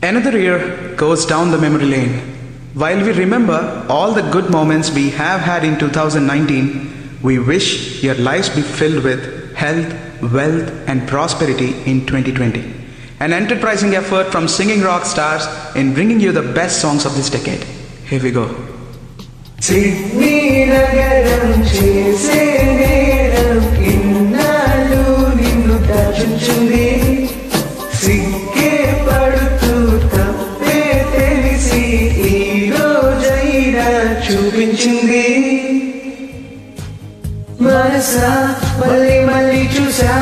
Another year goes down the memory lane. While we remember all the good moments we have had in 2019, we wish your lives be filled with health, wealth, and prosperity in 2020. An enterprising effort from singing rock stars in bringing you the best songs of this decade. Here we go. చూపించింది మనసా మళ్ళీ మళ్ళీ చూసా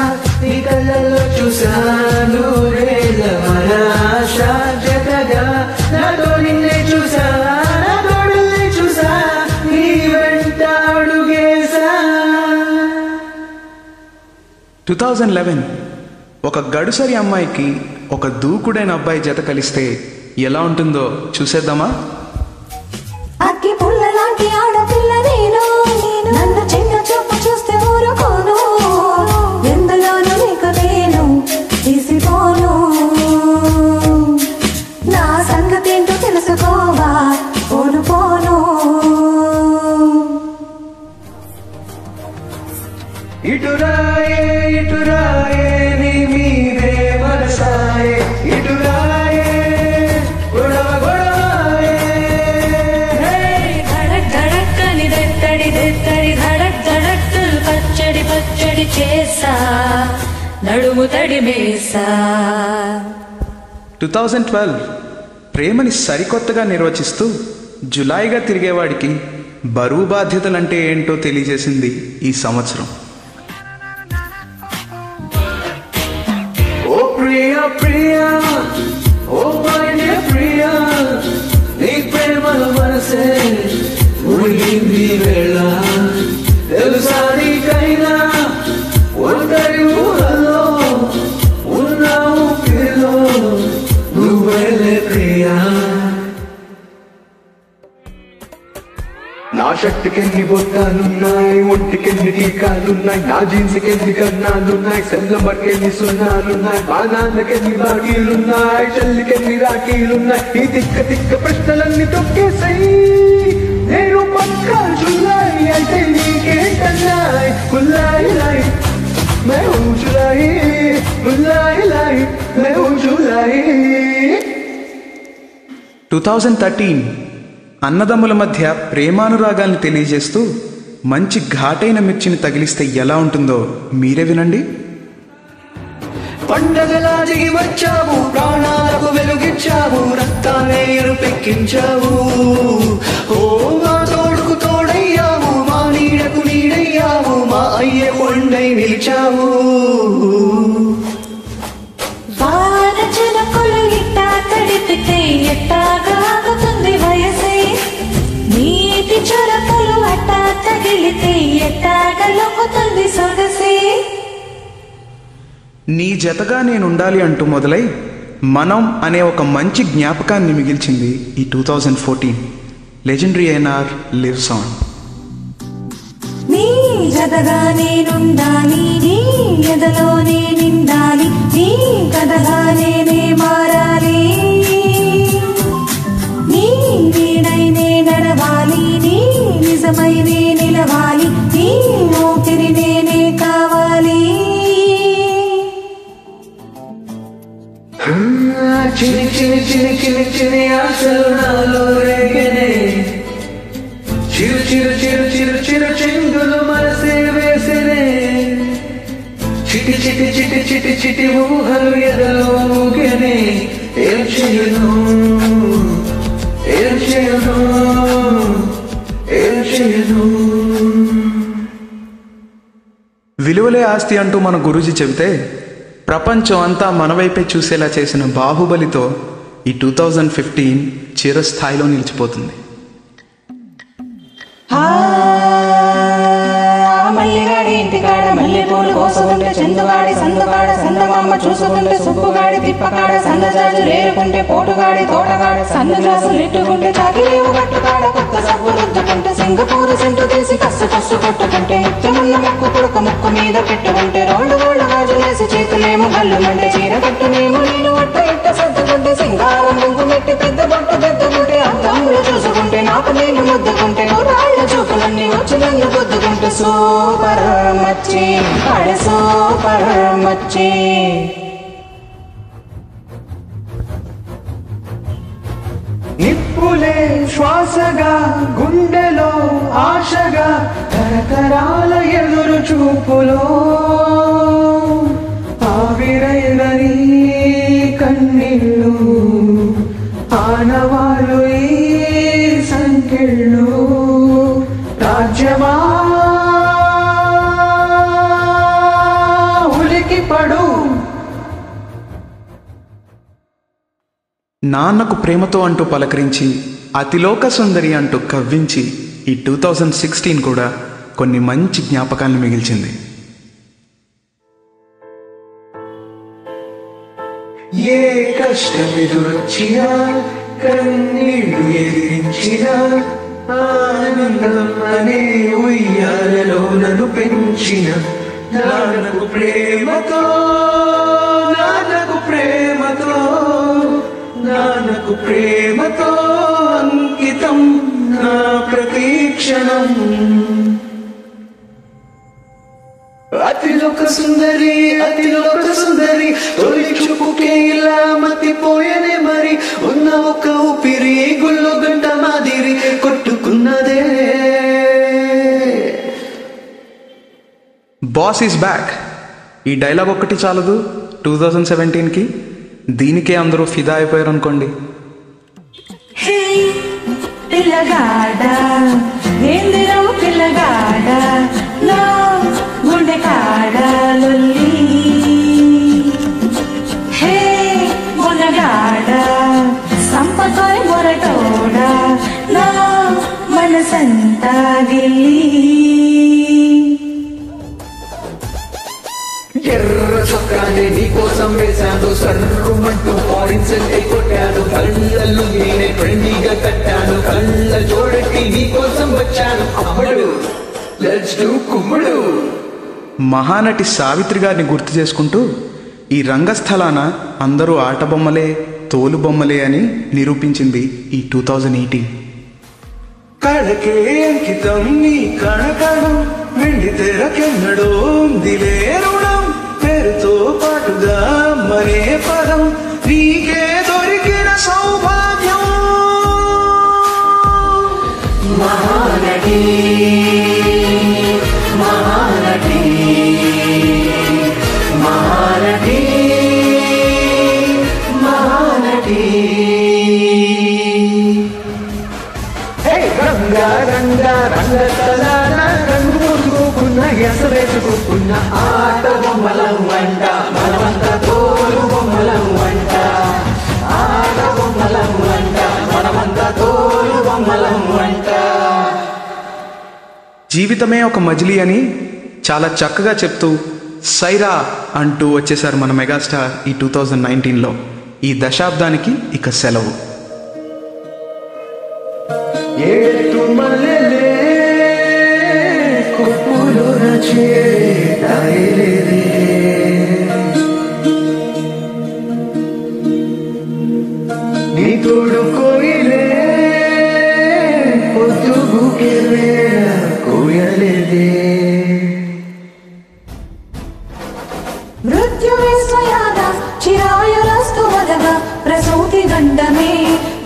నీ కళ్ళల్లో చూసాను రేల మన ఆశ జతగా నాతో నిన్నే చూసా నా తోడుల్ని చూసా నీ వెంట అడుగేసా. 2011 ఒక గడుసరి అమ్మాయికి ఒక దూకుడైన అబ్బాయి జత కలిస్తే ఎలా ఉంటుందో చూసేద్దామా? అక్కి పుల్లలాంటి ఆడపిల్ల నేను, నన్ను చిన్న చూపు చూస్తే ఊరుకోను, ఎందులోనూ నీకు నేను తీసిపోను, నా సంగతి ఏంటో తెలుసుకోవా పోను పోను. ఇటురాయే ఇటురాయే నీ మీదే మనసాయే ఇటురాయే గొడవ గొడవాయే ధడక్ ధడక్ అని దెత్తడి దెత్తడి ధడక్ ధడక్ పచ్చడి పచ్చడి చేసా నడుము తడిమేసా. 2012 ప్రేమని సరికొత్తగా నిర్వచిస్తూ జులాయిగా తిరిగేవాడికి బరువు బాధ్యతలంటే ఏంటో తెలియజేసింది ఈ సంవత్సరం. ఓ ప్రియా ప్రియా ఓ పైన ప్రియా నీ ప్రేమల మనసే మునిగింది వేళ తెలుసా నీకైనా ఒంటరి ఊహల్లో ఉన్నావు పిల్లో నువ్వేలే ప్రియా. నా షర్టుకెన్ని బొట్టాలున్నాయి ఒంటికెన్ని టీకాలున్నాయి నా జీన్స్కెన్ని కన్నాలున్నాయి సెల్లమ్మకెన్ని సున్నాలున్నాయి మా నాన్నకెన్ని బాకీలున్నాయి చెల్లికెన్ని రాఖీలున్నాయి ఈ తిక్క తిక్క ప్రశ్నలన్నీ తొక్కేసాయి నేను పక్కా జులాయి అయితే నీకేంటన్నాయి గుల్లాయి లాయి మే who Julayi గుల్లాయి లాయి May who Julayi. 2013 అన్నదమ్ముల మధ్య ప్రేమానురాగాల్ని తెలియజేస్తూ మంచి ఘాటైన మిర్చిని తగిలిస్తే ఎలా ఉంటుందో మీరే వినండి. పండగలా దిగి వచ్చావు ప్రాణాలకు వెలుగిచ్చావు రక్తాన్ని ఎరుపెక్కించావు ఓ మా తోడుకు తోడయ్యావు మా నీడకు నీడయ్యావు మా అయ్యే కొండై నిలిచావు. వాన చినుకులు ఇట్టా తడిపితే ఎట్టాగా ఆగుతుంది వయసే, నీటి చొరకలు అట్టా తగిలితే ఎట్టాగా లొంగుతుంది సొగసే. నీ జతగా నేనుండాలి అంటూ మొదలై మనం అనే ఒక మంచి జ్ఞాపకాన్ని మిగిల్చింది ఈ 2014. Legendary NR lives on. నీ జతగా నేనుండాలి, నీ ఎదలో నేనిండాలి, నీ కథగా నేనే మారాలి, నీ నీడై నే నడవాలి, నీ నిజమై నే నిలవాలి, నీ ఊపిరి నేనే కావాలి. చిని చిని చిని చిని చిని ఆశలు నాలో రేగనే చిరు చిరు చిరు చిరు చిరు చిందులు మనసే వేసనే చిటి చిటి చిటి చిటి చిటి ఊహలు ఎదలో ఊగనే ఏం చేయను ఏం చేయను ఏం చేయను. విలువలే ఆస్తి అంటూ మన గురూజీ చెబితే ప్రపంచం అంతా మన వైపే చూసేలా చేసిన బాహుబలితో ఈ 2015 చిరస్థాయిలో నిలిచిపోతుంది. మల్లిగాడి ఇంటికాడ మల్లె పూలు కోసుకుంటే చందుగాడి సందుగాడ సందమామ చూసుకుంటే సుబ్బుగాడి తిప్పకాడ సన్నజాజు లేరుకుంటే పోటుగాడి తోటగాడ సన్నజాజు నెట్టుకుంటే చాకిలేవు గట్టుకాడ కొత్త సబ్బు రుద్దుకుంటే సింగపూరు సెంటు తీసి కస్సు కస్సు కొట్టుకుంటే ముత్యమున్న ముక్కు పుడక ముక్కు మీద పెట్టుకుంటే రోడ్డు గోళ్ళు గాజులేసి చేతులేమో గల్లుమంటే చీర కట్టునేమో నేను ఒట్ట ఇట్ట సర్దుకుంటే చూసుకుంటే సింగారం ముగ్గు మెట్టి పెద్ద బొట్టు పెద్దకుంటే అందంలో చూసుకుంటే నాకు నేను ముద్దుకుంటే రాళ్ళ చూపులన్నీ వచ్చి నన్ను గుద్దుకుంటే సూపర్ మచ్చి అడే సూపర్ మచ్చి. నిప్పులే శ్వాసగా గుండెలో ఆశగా తరతరాల ఎదురు చూపులో ఆవిరైనని కన్నీళ్ళు ఆనవాళ్ళు ఈ సంఖ్యలు రాజ్యమా ఉలికి పడు. నాన్నకు ప్రేమతో అంటూ పలకరించి అతిలోక సుందరి అంటూ కవ్వించి ఈ 2016 కూడా కొన్ని మంచి జ్ఞాపకాలను మిగిల్చింది. ఏ కష్టం ఎదురొచ్చినా కన్నీళ్లు ఎదిరించినా ఆనందం అనే ఉయ్యాలలో నన్ను పెంచిన నాన్నకు ప్రేమతో నాన్నకు ప్రేమతో నాన్నకు ప్రేమతో అంకితం నా ప్రతీక్షణం. అతిలోక సుందరి అతిలోక సుందరి తొలి చూపుకే ఇలా మతిపోయేనే మరి ఉన్న ఒక ఊపిరి గుల్లో గంట మాదిరి కొట్టుకున్నదే. బాస్ ఈస్ బ్యాక్ ఈ డైలాగ్ ఒక్కటి చాలదు 2017కి. దీనికే అందరూ ఫిదా అయిపోయారు అనుకోండి. హే పిల్లగాడ ఏందిరో పిల్లగాడ నా గుండె కాడ లొల్లి. హే మొనగాడ సంపకాయ మొరటోడ నా మనసంతా గిల్లి. ఎర్ర చొక్కానే నీకోసం వేశాను సర్రుమంటూ ఫారిన్స్ కొట్టాను కళ్ళల్లో నేనే ట్రెండీగా కట్టాను కళ్ళ జోడెట్టి నీకోసం వచ్చాను అమ్మడు లెట్స్ డు కుమ్ముడు. మహానటి సావిత్రి గారిని గుర్తు చేసుకుంటూ ఈ రంగస్థలాన అందరూ ఆట బొమ్మలే తోలు బొమ్మలే అని నిరూపించింది ఈ 2018. కళకే అంకితం నీ కణకణం వెండి తెరకెన్నడో దిలే రుణం పేరుతో పాటుగా మరే పదం నీకే దొరికిన సౌభాగ్యం. మహానటి మహానటి మహానటి మహానటి. రంగా రంగా రంగతలాన రంగు పూసుకున్న ఎసరేసుకున్న ఆట బొమ్మలం వంట మనమంతా తోలు బొమ్మలం వంట ఆట బొమ్మలం వంట మనమంతా తోలు బొమ్మలం వంట. జీవితమే ఒక మజిలీ అని చాలా చక్కగా చెప్తూ సైరా అంటూ వచ్చేసారు మన మెగాస్టార్ ఈ 2019లో. ఈ దశాబ్దానికి ఇక సెలవు. ఏటు మల్లెలే కొప్పులో నచే తాయిలేదే నీ తోడు కోయిలే పొద్దుగుకే కోయలేదే. మృత్యువిస్మయాన చిరాయురస్తు వదగా ప్రసూతి గండమే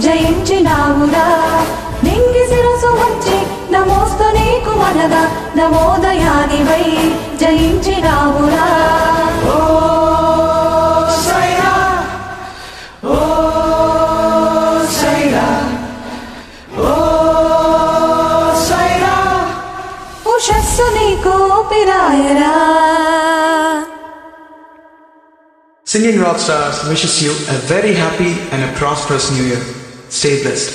జయించినావురా. నింగి శిరసు వచ్చి నమోస్తు నీకు మనగా నవోదయానివై జయించినావురా. ఓ సైరా ఓ సైరా ఓ సైరా ఉషస్సు నీకు పిరాయరా. Singing Rockstars wishes you a very happy and a prosperous new year. Stay blessed.